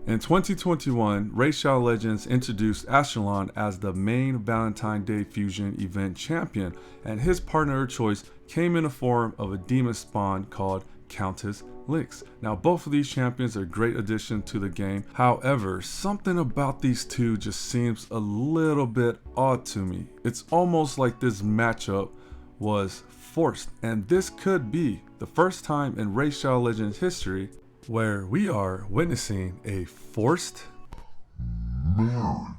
In 2021, Racial Legends introduced Ashelon as the main Valentine's Day Fusion event champion, and his partner of choice came in the form of a demon spawn called Countess Lynx. Now, both of these champions are a great addition to the game. However, something about these two just seems a little bit odd to me. It's almost like this matchup was forced, and this could be the first time in Racial Legends history where we are witnessing a forced marriage.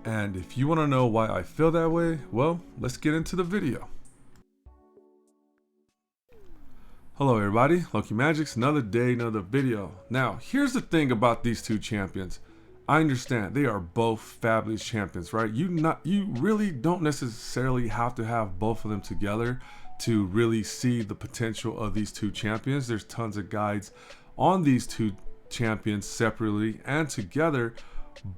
And if you want to know why I feel that way, well, let's get into the video. Hello everybody, Lokimagics, another day, another video. Now, here's the thing about these two champions. I understand they are both fabulous champions, right? You really don't necessarily have to have both of them together to really see the potential of these two champions. There's tons of guides on these two champions separately and together,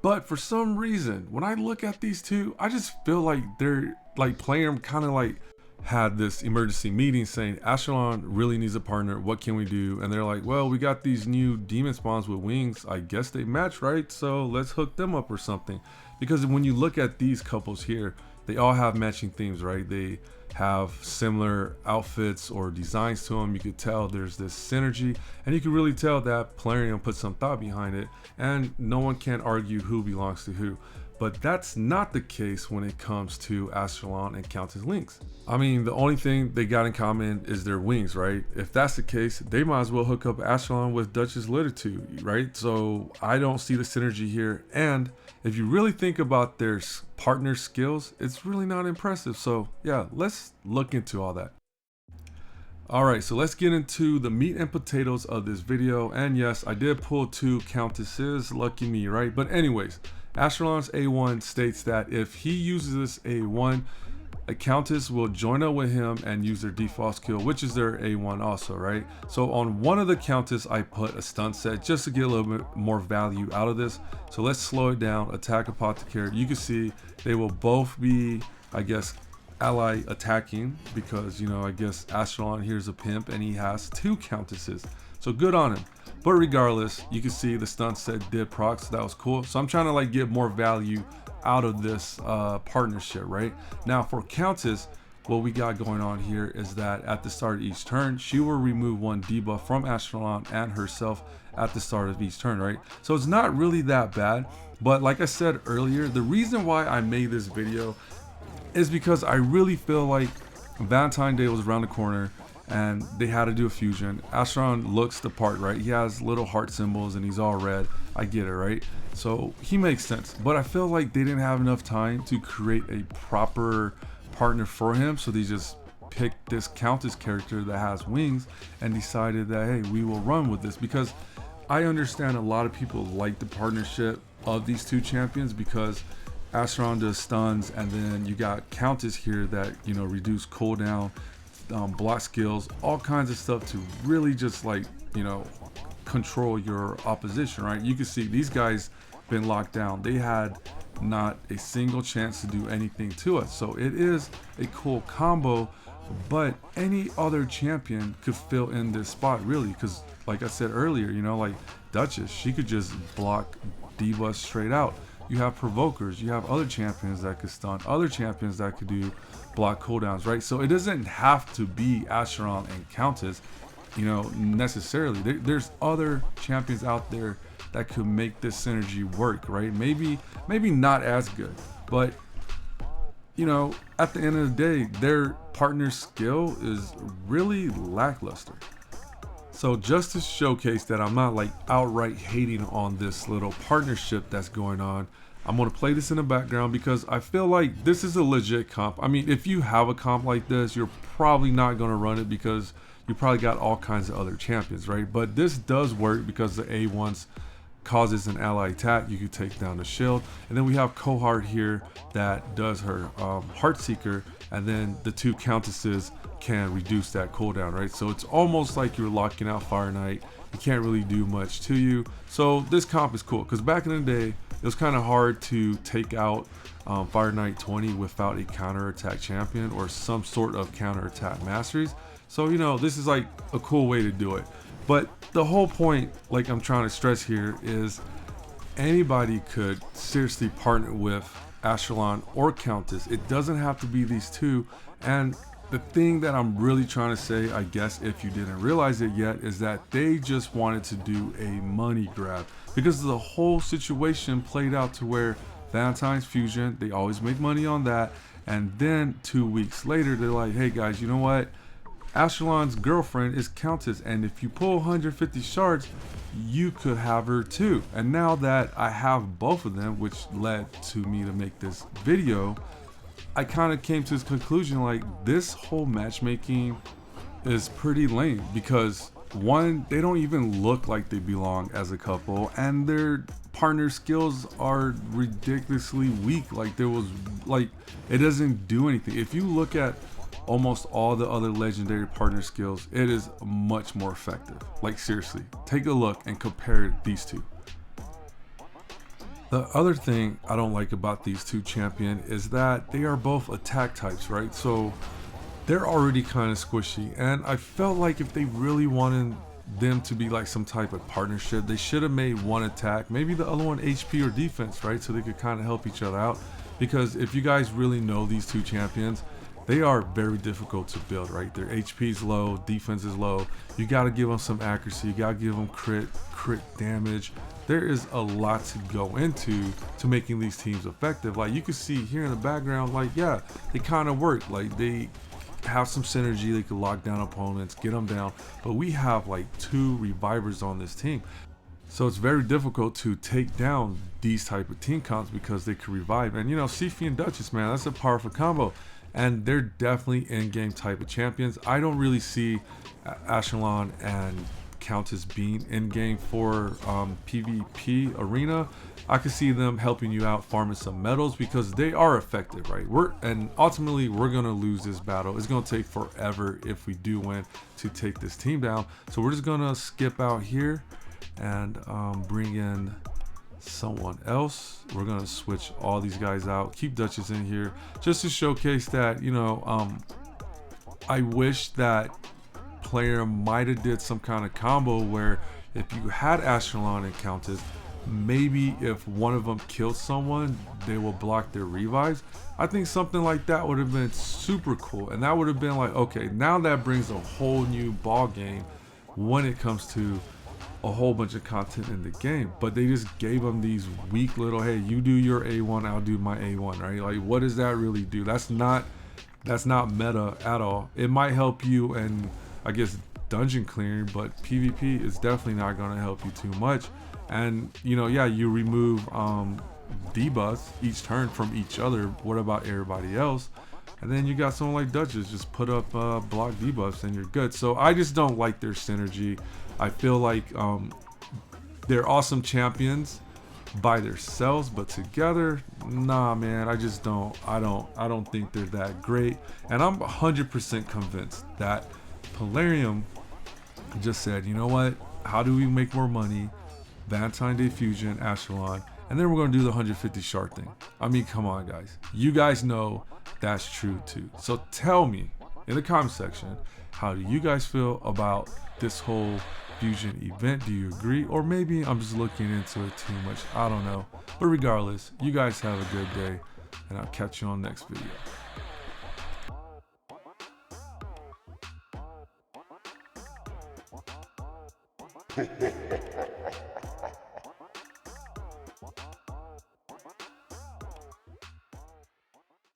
but for some reason when I look at these two, I just feel like they're like Plarium kind of like had this emergency meeting saying Ashelon really needs a partner, what can we do? And they're like, well, we got these new demon spawns with wings, I guess they match, right? So let's hook them up or something. Because when you look at these couples here, they all have matching themes, right? They have similar outfits or designs to them. You could tell there's this synergy, and you can really tell that Plarium put some thought behind it, and no one can argue who belongs to who. But that's not the case when it comes to Ashelon and Countess Lynx. I mean, the only thing they got in common is their wings, right? If that's the case, they might as well hook up Ashelon with Duchess Lititude, right? So I don't see the synergy here. And if you really think about their partner skills, it's really not impressive. So yeah, let's look into all that. Alright, so let's get into the meat and potatoes of this video. And yes, I did pull two countesses, lucky me, right? But anyways, Ashelon's A1 states that if he uses this A1, a countess will join up with him and use their default skill, which is their A1 also, right? So on one of the countess, I put a stun set just to get a little bit more value out of this. So let's slow it down, attack Apothecary. You can see they will both be, I guess, ally attacking because, you know, I guess Ashelon here's a pimp and he has two countesses. So good on him. But regardless, you can see the stun set did proc, so that was cool. So I'm trying to like get more value out of this partnership, right? Now for Countess, what we got going on here is that at the start of each turn, she will remove one debuff from Ashelon and herself at the start of each turn, right? So it's not really that bad. But like I said earlier, the reason why I made this video is because I really feel like Valentine's Day was around the corner and they had to do a fusion. Ashelon looks the part, right? He has little heart symbols and he's all red. I get it, right? So he makes sense, but I feel like they didn't have enough time to create a proper partner for him. So they just picked this Countess character that has wings and decided that, hey, we will run with this, because I understand a lot of people like the partnership of these two champions because Ashelon does stuns, and then you got Countess here that, you know, reduce cooldown, block skills, all kinds of stuff to really just like, you know, control your opposition, right? You can see these guys been locked down. They had not a single chance to do anything to us. So it is a cool combo, but any other champion could fill in this spot really, because like I said earlier, you know, like Duchess, she could just block debuffs straight out. You have provokers, you have other champions that could stun, other champions that could do block cooldowns, right? So it doesn't have to be Ashelon and Countess, you know, necessarily. There's other champions out there that could make this synergy work, right? Maybe not as good, but you know, at the end of the day, their partner skill is really lackluster. So just to showcase that I'm not like outright hating on this little partnership that's going on, I'm going to play this in the background because I feel like this is a legit comp. I mean, if you have a comp like this, you're probably not going to run it because you probably got all kinds of other champions, right? But this does work because the A1s causes an ally attack. You can take down the shield. And then we have Cohort here that does her Heartseeker, and then the two countesses can reduce that cooldown, right? So it's almost like you're locking out Fire Knight. You can't really do much to you. So this comp is cool because back in the day, it was kind of hard to take out Fire Knight 20 without a counter-attack champion or some sort of counter-attack masteries. So, you know, this is like a cool way to do it. But the whole point, like I'm trying to stress here, is anybody could seriously partner with Echelon or Countess. It doesn't have to be these two. And the thing that I'm really trying to say, I guess if you didn't realize it yet, is that they just wanted to do a money grab, because the whole situation played out to where Valentine's Fusion, they always make money on that. And then 2 weeks later, they're like, hey guys, you know what? Echelon's girlfriend is Countess, and if you pull 150 shards, you could have her too. And now that I have both of them, which led to me to make this video, I kind of came to this conclusion, like, this whole matchmaking is pretty lame, because one, they don't even look like they belong as a couple, and their partner skills are ridiculously weak. Like, it doesn't do anything. If you look at almost all the other legendary partner skills, it is much more effective. Like, seriously, take a look and compare these two. The other thing I don't like about these two champion is that they are both attack types, right? So they're already kind of squishy, and I felt like if they really wanted them to be like some type of partnership, they should have made one attack, maybe the other one HP or defense, right? So they could kind of help each other out. Because if you guys really know these two champions, they are very difficult to build, right? Their HP is low, defense is low. You got to give them some accuracy. You got to give them crit damage. There is a lot to go into to making these teams effective. Like, you can see here in the background, like, yeah, they kind of work. Like, they have some synergy. They could lock down opponents, get them down. But we have like 2 revivers on this team. So it's very difficult to take down these type of team counts because they can revive. And, you know, Sifi and Duchess, man, that's a powerful combo. And they're definitely in-game type of champions. I don't really see Echelon and Countess being in-game for PvP arena. I could see them helping you out farming some medals because they are effective, right? And ultimately we're gonna lose this battle. It's gonna take forever if we do win to take this team down. So we're just gonna skip out here and bring in someone else. We're gonna switch all these guys out, keep Duchess in here just to showcase that, you know, I wish that Plarium might have did some kind of combo where if you had Echelon and Countess, maybe if one of them killed someone, they will block their revives. I think something like that would have been super cool, and that would have been like, okay, now that brings a whole new ball game when it comes to a whole bunch of content in the game. But they just gave them these weak little, hey, you do your A1, I'll do my A1, right? Like, what does that really do? That's not meta at all. It might help you and I guess dungeon clearing, but PvP is definitely not going to help you too much. And, you know, yeah, you remove debuffs each turn from each other. What about everybody else? And then you got someone like Duchess, just put up block debuffs and you're good. So I just don't like their synergy. I feel like they're awesome champions by themselves, but together, nah, man, I just don't. I don't think they're that great. And I'm 100% convinced that Plarium just said, you know what? How do we make more money? Valentine's Day Fusion, Echelon, and then we're gonna do the 150 shard thing. I mean, come on, guys. You guys know that's true too. So tell me in the comment section, how do you guys feel about this whole Fusion event? Do you agree? Or maybe I'm just looking into it too much. I don't know. But regardless, you guys have a good day, and I'll catch you on the next video.